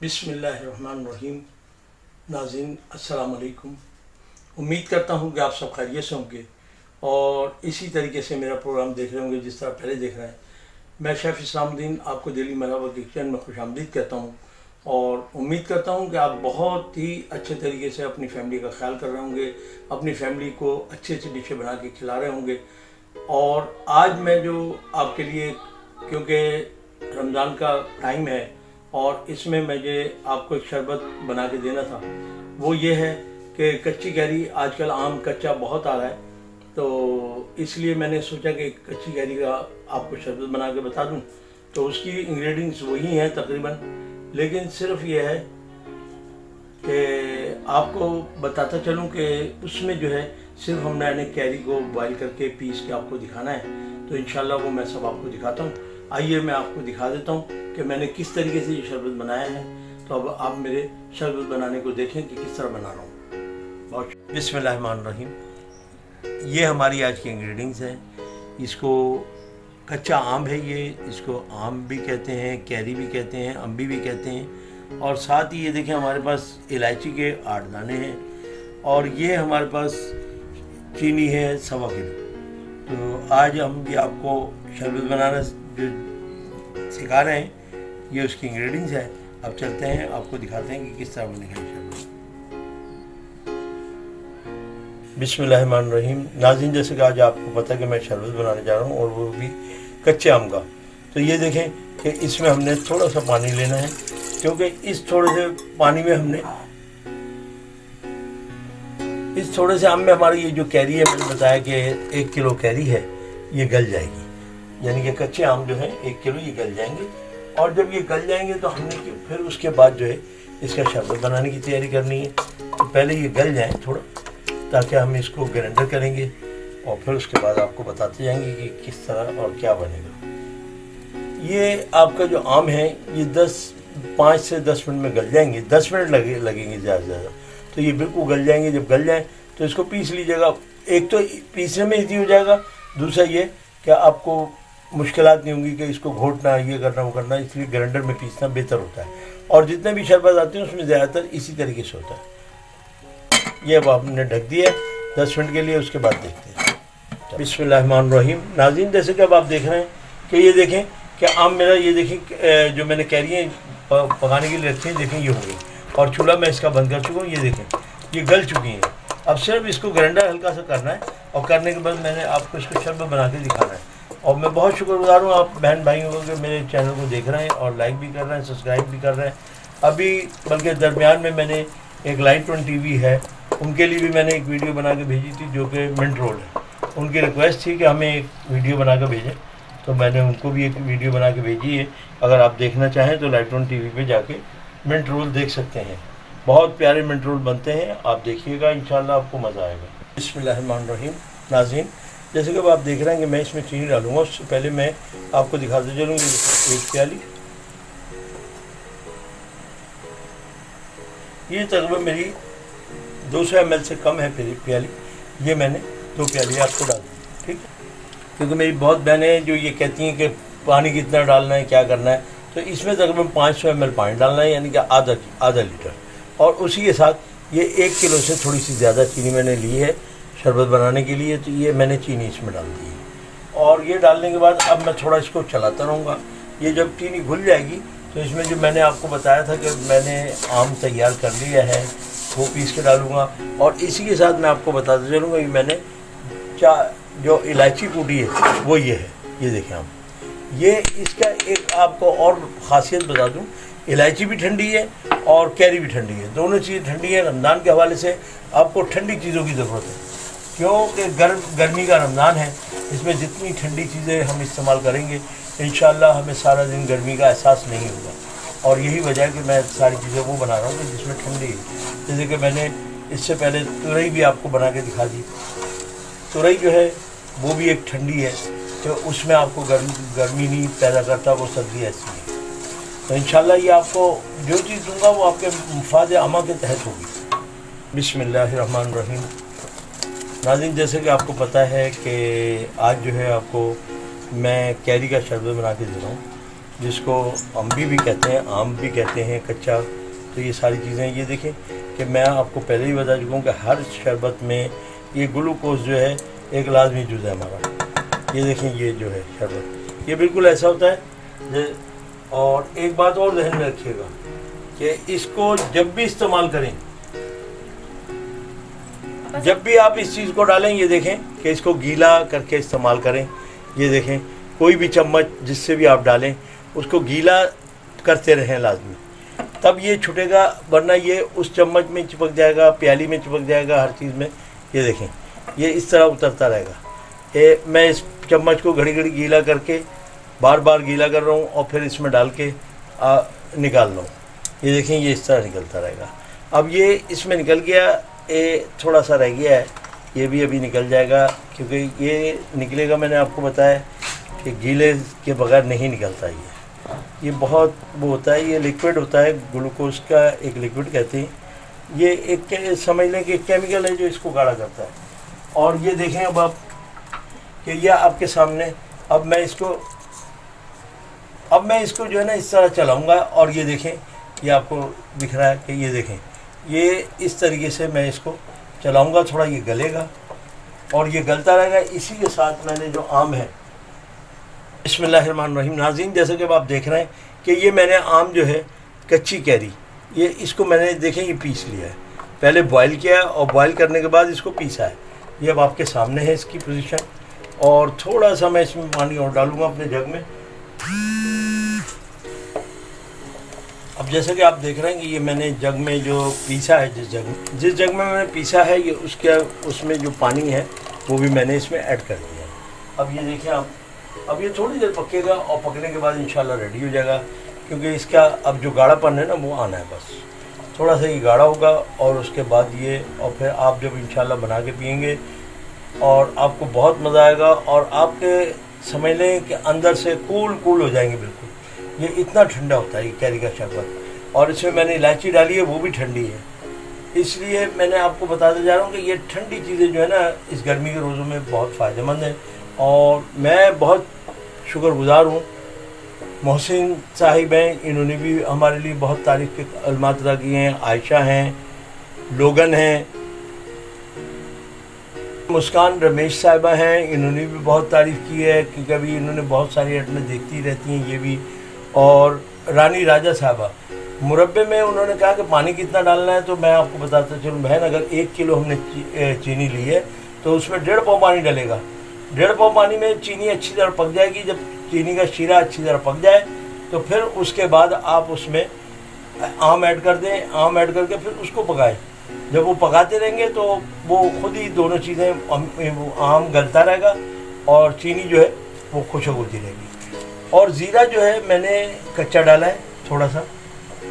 बिस्मिल्लाहिर्रहमानिर्रहीम। नाज़रीन अस्सलाम वालेकुम। उम्मीद करता हूँ कि आप सब खैरियत से होंगे और इसी तरीके से मेरा प्रोग्राम देख रहे होंगे जिस तरह पहले देख रहे हैं। मैं शेफ़ इस्लामुद्दीन आपको डेली मलावा किचन में खुशामदीद कहता हूँ और उम्मीद करता हूँ कि आप बहुत ही अच्छे तरीके से अपनी फैमिली का ख्याल कर रहे होंगे, अपनी फैमिली को अच्छी अच्छी डिशें बना के खिला रहे होंगे। और आज मैं जो आपके लिए, क्योंकि रमज़ान का टाइम है और इसमें मुझे आपको एक शरबत बना के देना था, वो ये है कि कच्ची कैरी, आजकल आम कच्चा बहुत आ रहा है, तो इसलिए मैंने सोचा कि कच्ची कैरी का आपको शरबत बना के बता दूं। तो उसकी इंग्रेडिएंट्स वही हैं तकरीबन, लेकिन सिर्फ ये है कि आपको बताता चलूं कि उसमें जो है सिर्फ हमने कैरी को बॉयल करके पीस के आपको दिखाना है। तो इंशाल्लाह वो मैं सब आपको दिखाता हूँ। आइए मैं आपको दिखा देता हूँ कि मैंने किस तरीके से ये शरबत बनाया है। तो अब आप मेरे शरबत बनाने को देखें कि किस तरह बना रहा हूँ। बहुत बिस्मिल्लाहिर्रहमानिर्रहीम। ये हमारी आज की इंग्रेडिएंट्स हैं। इसको कच्चा आम है, ये इसको आम भी कहते हैं, कैरी भी कहते हैं, अम्बी भी कहते हैं। और साथ ही ये देखें हमारे पास इलायची के 8 दाने हैं और ये हमारे पास चीनी है 1.25 किलो। तो आज हम ये आपको शरबत बनाना जो सिखा रहे हैं, ये उसकी इंग्रेडिएंट्स है। अब चलते हैं, आपको दिखाते हैं कि किस तरह बनेगा शरबत। बिस्मिल्लाहिर्रहमानिर्रहीम। नाज़रीन, जैसे कि आज आपको पता है कि मैं शरबत बनाने जा रहा हूँ और वो भी कच्चे आम का। तो ये देखें कि इसमें हमने थोड़ा सा पानी लेना है, क्योंकि इस थोड़े से पानी में हमने, इस थोड़े से आम में हमारी ये जो कैरी है, मैंने बताया कि 1 किलो कैरी है, ये गल जाएगी। यानी कि कच्चे आम जो है 1 किलो ये गल जाएंगे। और जब ये गल जाएंगे तो हमने फिर उसके बाद जो है इसका शरबत बनाने की तैयारी करनी है। तो पहले ये गल जाए थोड़ा, ताकि हम इसको ग्राइंडर करेंगे और फिर उसके बाद आपको बताते जाएंगे कि किस तरह और क्या बनेगा। ये आपका जो आम है ये 5 से 10 मिनट में गल जाएंगे। 10 मिनट लगेंगे ज़्यादा से ज़्यादा। तो ये बिल्कुल गल जाएंगे। जब गल जाए तो इसको पीस लीजिएगा। एक तो पीसने में ईजी हो जाएगा, दूसरा ये कि आपको मुश्किलात नहीं होंगी कि इसको घोटना, ये करना, वो करना। इसलिए ग्राइंडर में पीसना बेहतर होता है। और जितने भी शरबत आते हैं उसमें ज़्यादातर इसी तरीके से होता है। ये अब आपने ढक दिया 10 मिनट के लिए, उसके बाद देखते हैं। बिस्मिल्लाहिर्रहमानिर्रहीम। नाज़रीन, जैसे कि अब आप देख रहे हैं कि ये देखें कि आम मेरा, ये देखें जो मैंने कैरियाँ पकाने के लिए रखी हैं, देखें ये हो गई। और चूल्हा मैं इसका बंद कर चुका हूँ। ये देखें ये गल चुकी हैं। अब सिर्फ इसको ग्राइंडर हल्का सा करना है और करने के बाद मैंने आपको इसको शरबत बना के दिखाना है। और मैं बहुत शुक्रगुजार हूँ आप बहन भाइयों को कि मेरे चैनल को देख रहे हैं और लाइक भी कर रहे हैं, सब्सक्राइब भी कर रहे हैं। अभी बल्कि दरमियान में मैंने एक लाइट वन टीवी है, उनके लिए भी मैंने एक वीडियो बना के भेजी थी, जो कि मिंट रोल है। उनकी रिक्वेस्ट थी कि हमें एक वीडियो बना के भेजें, तो मैंने उनको भी एक वीडियो बना के भेजी है। अगर आप देखना चाहें तो लाइट वन टीवी पे जाके मिंट रोल देख सकते हैं। बहुत प्यारे मिंट रोल बनते हैं, आप देखिएगा, इंशाल्लाह आपको मज़ा आएगा। बिस्मिल्लाहिर्रहमानिर्रहीम। नाज़रीन, जैसे कि अब आप देख रहे हैं कि मैं इसमें चीनी डालूंगा, उससे पहले मैं आपको दिखाते चलूँगी। 1 प्याली, ये तकरीबन मेरी 200 ml से कम है प्याली। ये मैंने 2 प्याली आपको डाल दी, ठीक है। क्योंकि मेरी बहुत बहनें जो ये कहती हैं कि पानी कितना डालना है, क्या करना है, तो इसमें तकरीबन 500 ml पानी डालना है, यानी कि आधा लीटर। और उसी के साथ ये 1 किलो से थोड़ी सी ज़्यादा चीनी मैंने ली है शरबत बनाने के लिए, तो ये मैंने चीनी इसमें डाल दी है। और ये डालने के बाद अब मैं थोड़ा इसको चलाता रहूँगा। ये जब चीनी घुल जाएगी तो इसमें जो मैंने आपको बताया था कि मैंने आम तैयार कर लिया है, वो पीस के डालूँगा। और इसी के साथ मैं आपको बताते चलूँगा कि मैंने जो इलायची कूटी है वो ये है। ये देखें आप, ये इसका एक आपको और ख़ासियत बता दूं, इलायची भी ठंडी है और कैरी भी ठंडी है, दोनों चीज़ें ठंडी है। रमज़ान के हवाले से आपको ठंडी चीज़ों की ज़रूरत है, क्योंकि गर्मी का रमज़ान है। इसमें जितनी ठंडी चीज़ें हम इस्तेमाल करेंगे, इंशाल्लाह हमें सारा दिन गर्मी का एहसास नहीं होगा। और यही वजह है कि मैं सारी चीज़ें वो बना रहा हूँ कि जिसमें ठंडी है। जैसे कि मैंने इससे पहले तुरई भी आपको बना के दिखा दी। तुरई जो है वो भी एक ठंडी है, तो उसमें आपको गर्मी नहीं पैदा करता, वो सब्ज़ी ऐसी है। तो इंशाल्लाह ये आपको जो चीज़ दूंगा वो आपके मुफाद आमा के तहत होगी। बिस्मिल्लाहिर्रहमानिर्रहीम। नाज़रीन, जैसे कि आपको पता है कि आज जो है आपको मैं कैरी का शरबत बना के दे रहा हूँ। जिसको अम्बी भी कहते हैं, आम भी कहते हैं कच्चा। तो ये सारी चीज़ें, ये देखें कि मैं आपको पहले ही बता चुका हूँ कि हर शरबत में ये ग्लूकोज जो है एक लाजमी जुज़ है हमारा। ये देखें, ये जो है शरबत, ये बिल्कुल ऐसा होता है। और एक बात और ध्यान में रखिएगा कि इसको जब भी इस्तेमाल करें, जब भी आप इस चीज़ को डालें, ये देखें कि इसको गीला करके इस्तेमाल करें। ये देखें, कोई भी चम्मच जिससे भी आप डालें उसको गीला करते रहें लाजमी, तब ये छूटेगा, वरना ये उस चम्मच में चिपक जाएगा, प्याली में चिपक जाएगा, हर चीज़ में। ये देखें, ये इस तरह उतरता रहेगा। मैं इस चम्मच को घड़ी घड़ी गीला करके बार बार गीला कर रहा हूँ और फिर इसमें डाल के निकाल रहा हूँ। ये देखें, ये इस तरह निकलता रहेगा। अब ये इसमें निकल गया, ये थोड़ा सा रह गया है, ये भी अभी निकल जाएगा, क्योंकि ये निकलेगा, मैंने आपको बताया कि गीले के बगैर नहीं निकलता। ये बहुत वो होता है, ये लिक्विड होता है, ग्लूकोज का एक लिक्विड कहते हैं। ये एक समझ लें कि एक केमिकल है जो इसको गाढ़ा करता है। और ये देखें अब आप कि यह आपके सामने, अब मैं इसको जो है ना इस तरह चलाऊँगा, और ये देखें, ये आपको दिख रहा है कि ये देखें, ये इस तरीके से मैं इसको चलाऊँगा, थोड़ा ये गलेगा और ये गलता रहेगा। इसी के साथ मैंने जो आम है, बिस्मिल्लाहिर्रहमानिर्रहीम। नाज़रीन, जैसे कि अब आप देख रहे हैं कि ये मैंने आम जो है कच्ची कैरी, ये इसको मैंने देखें ये पीस लिया है, पहले बॉयल किया है और बॉयल करने के बाद इसको पीसा है। ये अब आपके सामने है इसकी पोजीशन। और थोड़ा सा मैं इसमें पानी और डालूँगा अपने जग में। अब जैसे कि आप देख रहे हैं कि ये मैंने जग में जो पीसा है, जिस जग में मैंने पीसा है, ये उसमें जो पानी है वो भी मैंने इसमें ऐड कर दिया है। अब ये देखिए आप, अब ये थोड़ी देर पकेगा और पकने के बाद इंशाल्लाह रेडी हो जाएगा, क्योंकि इसका अब जो गाढ़ापन है ना वो आना है, बस थोड़ा सा ये गाढ़ा होगा। और उसके बाद ये, और फिर आप जब इंशाल्लाह बना के पियेंगे और आपको बहुत मज़ा आएगा, और आपके समझ लें कि अंदर से कूल हो जाएंगे बिल्कुल। ये इतना ठंडा होता है ये कैरी का शरबत, और इसमें मैंने इलायची डाली है, वो भी ठंडी है। इसलिए मैंने आपको बताते जा रहा हूँ कि ये ठंडी चीज़ें जो है ना इस गर्मी के रोज़ों में बहुत फ़ायदेमंद हैं। और मैं बहुत शुक्रगुज़ार हूँ, मोहसिन साहिब हैं, इन्होंने भी हमारे लिए बहुत तारीफ़ के कलमात अदा किए हैं। आयशा हैं, लोगन हैं, मुस्कान रमेश साहिबा हैं, इन्होंने भी बहुत तारीफ़ की है, क्योंकि अभी इन्होंने बहुत सारी आइटमें देखती रहती हैं ये भी। और रानी राजा साहिबा, मुरब्बे में उन्होंने कहा कि पानी कितना डालना है, तो मैं आपको बताता चलूँ बहन, अगर 1 किलो हमने चीनी ली है तो उसमें 1.5 पाव पानी डलेगा। 1.5 पाव पानी में चीनी अच्छी तरह पक जाएगी। जब चीनी का शीरा अच्छी तरह पक जाए तो फिर उसके बाद आप उसमें आम ऐड कर दें, आम ऐड करके फिर उसको पकाएं। जब वो पकाते रहेंगे तो वो खुद ही दोनों चीज़ें, आम गलता रहेगा और चीनी जो है वो खुशक होती रहेगी। और ज़ीरा जो है मैंने कच्चा डाला है थोड़ा सा,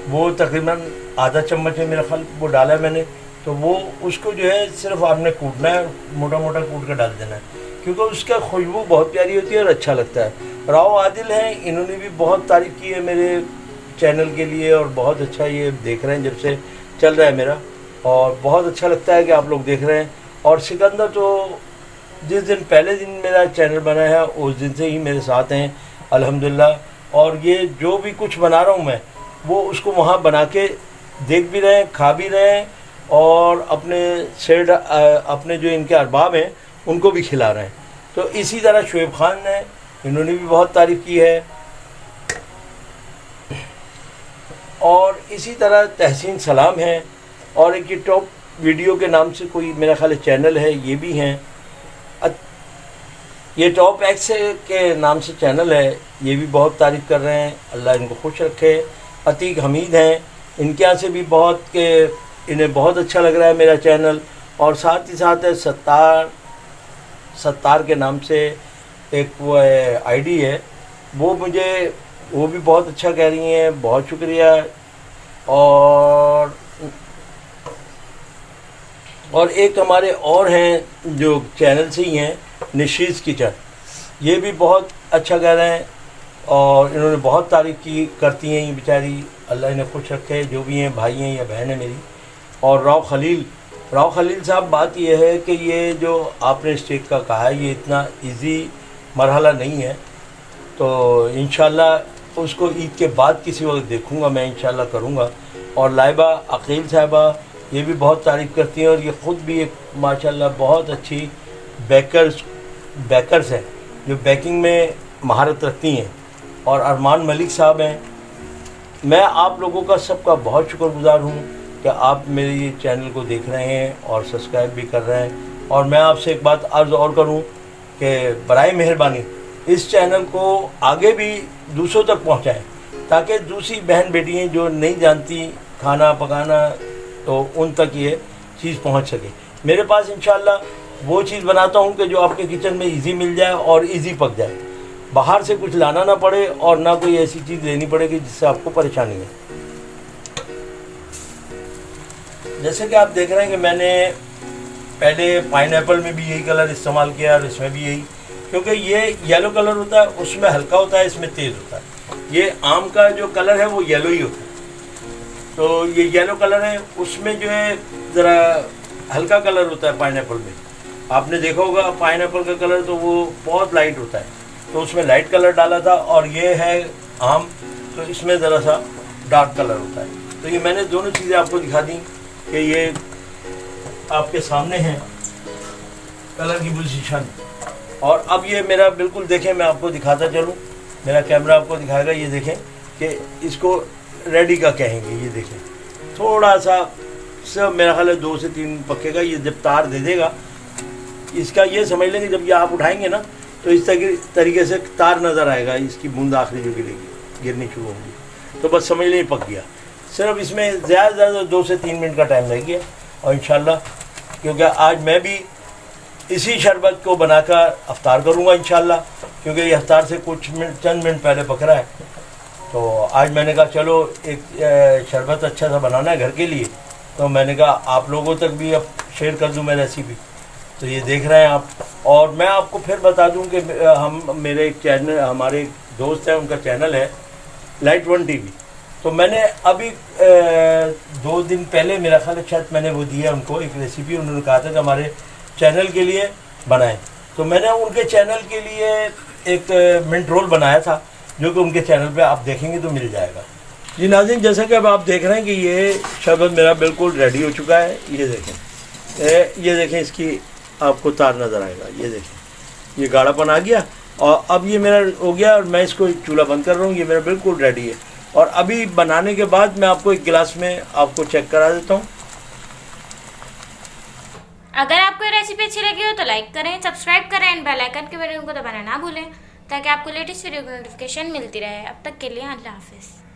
वो तकरीबन आधा चम्मच है मेरा ख्याल, वो डाला है मैंने। तो वो उसको जो है सिर्फ आपने कूटना है, मोटा मोटा कूट कर डाल देना है, क्योंकि उसका खुशबू बहुत प्यारी होती है और अच्छा लगता है। राव आदिल हैं, इन्होंने भी बहुत तारीफ़ की है मेरे चैनल के लिए, और बहुत अच्छा ये देख रहे हैं जब से चल रहा है मेरा, और बहुत अच्छा लगता है कि आप लोग देख रहे हैं। और सिकंदर तो जिस दिन पहले दिन मेरा चैनल बना है उस दिन से ही मेरे साथ हैं अल्हम्दुलिल्लाह। और ये जो भी कुछ बना रहा हूँ मैं, वो उसको वहाँ बना के देख भी रहे हैं, खा भी रहे हैं, और अपने जो इनके अरबाब हैं उनको भी खिला रहे हैं। तो इसी तरह शुएब खान ने, इन्होंने भी बहुत तारीफ़ की है। और इसी तरह तहसीन सलाम है, और एक ये टॉप वीडियो के नाम से कोई मेरा ख्याल चैनल है, ये भी हैं। ये टॉप एक्स के नाम से चैनल है, ये भी बहुत तारीफ़ कर रहे हैं, अल्लाह इनको खुश रखे। अतीक हमीद हैं, इनके यहाँ से भी बहुत के इन्हें बहुत अच्छा लग रहा है मेरा चैनल। और साथ ही साथ है सत्तार के नाम से एक वो आईडी है, वो भी बहुत अच्छा कह रही हैं, बहुत शुक्रिया। और एक हमारे और हैं जो चैनल से ही हैं, निशीज़ किचन, ये भी बहुत अच्छा कह रहे हैं, और इन्होंने बहुत तारीफ़ करती हैं ये बेचारी, अल्लाह इन्हें खुश रखे, जो भी हैं, भाई हैं या बहन है मेरी। और राव खलील साहब, बात यह है कि ये जो आपने स्टेक का कहा है, ये इतना इजी मरहला नहीं है। तो इंशाल्लाह उसको ईद के बाद किसी वक्त देखूंगा, मैं इंशाल्लाह करूंगा। और लाइबा अकील साहिबा ये भी बहुत तारीफ़ करती हैं और ये ख़ुद भी एक माशाल्लाह बहुत अच्छी बेकर्स हैं जो बेकिंग में महारत रखती हैं। और अरमान मलिक साहब हैं। मैं आप लोगों का सबका बहुत शुक्रगुज़ार हूँ कि आप मेरे ये चैनल को देख रहे हैं और सब्सक्राइब भी कर रहे हैं। और मैं आपसे एक बात अर्ज़ और करूँ कि बराए मेहरबानी इस चैनल को आगे भी दूसरों तक पहुँचाएँ, ताकि दूसरी बहन बेटियाँ जो नहीं जानती खाना पकाना तो उन तक ये चीज़ पहुँच सके। मेरे पास इंशाल्लाह वो चीज़ बनाता हूँ कि जो आपके किचन में इजी मिल जाए और इजी पक जाए, बाहर से कुछ लाना ना पड़े और ना कोई ऐसी चीज़ लेनी पड़ेगी जिससे आपको परेशानी है। जैसे कि आप देख रहे हैं कि मैंने पहले पाइनएप्पल में भी यही कलर इस्तेमाल किया और इसमें भी यही, क्योंकि ये येलो कलर होता है, उसमें हल्का होता है, इसमें तेज़ होता है। ये आम का जो कलर है वो येलो ही होता है, तो ये येलो कलर है, उसमें जो है ज़रा हल्का कलर होता है पाइनएप्पल में। आपने देखा होगा पाइनएप्पल का कलर तो वो बहुत लाइट होता है, तो उसमें लाइट कलर डाला था। और ये है आम, तो इसमें ज़रा सा डार्क कलर होता है। तो ये मैंने दोनों चीज़ें आपको दिखा दी कि ये आपके सामने है कलर की पोजीशन। और अब ये मेरा बिल्कुल देखें, मैं आपको दिखाता चलूँ, मेरा कैमरा आपको दिखाएगा। ये देखें कि इसको रेडी का कहेंगे। ये देखें थोड़ा सा सब मेरा ख्याल है 2 से 3 पकेगा। ये जब तार दे देगा, इसका ये समझ लेंगे जब ये आप उठाएंगे ना तो इस तरीके से तार नज़र आएगा, इसकी बूंद आखिरी जो गिरनी शुरू होगी, तो बस समझ लें पक गया। सिर्फ इसमें ज़्यादा से ज़्यादा 2 से 3 मिनट का टाइम लग गया। और इंशाल्लाह क्योंकि आज मैं भी इसी शरबत को बनाकर अफ्तार करूँगा इंशाल्लाह, क्योंकि ये अफ्तार से चंद मिनट पहले पक रहा है। तो आज मैंने कहा चलो एक शरबत अच्छा सा बनाना है घर के लिए, तो मैंने कहा आप लोगों तक भी अब शेयर कर दूं मैं रेसिपी। तो ये देख रहे हैं आप। और मैं आपको फिर बता दूं कि मेरे एक चैनल, हमारे एक दोस्त हैं, उनका चैनल है लाइट वन टीवी। तो मैंने अभी 2 दिन पहले मेरा ख्याल है शायद मैंने वो दिया उनको एक रेसिपी, उन्होंने कहा था कि हमारे चैनल के लिए बनाएं। तो मैंने उनके चैनल के लिए एक मिंट रोल बनाया था, जो कि उनके चैनल पे आप देखेंगे तो मिल जाएगा। जी नाज़रीन, जैसा कि अब आप देख रहे हैं कि ये शरबत मेरा बिल्कुल रेडी हो चुका है। ये देखें इसकी आपको तार नज़र आएगा। ये देखें ये गाढ़ापन आ गया और अब ये मेरा हो गया और मैं इसको चूल्हा बंद कर रहा हूँ। ये मेरा बिल्कुल रेडी है। और अभी बनाने के बाद मैं आपको एक गिलास में आपको चेक करा देता हूँ। अगर आपको ये रेसिपी अच्छी लगी हो तो लाइक करें, सब्सक्राइब करें एंड बेल आइकन के बटन को दबाना ना भूलें, ताकि आपको लेटेस्ट वीडियो की नोटिफिकेशन मिलती रहे। अब तक के लिए अल्लाह हाफिज़।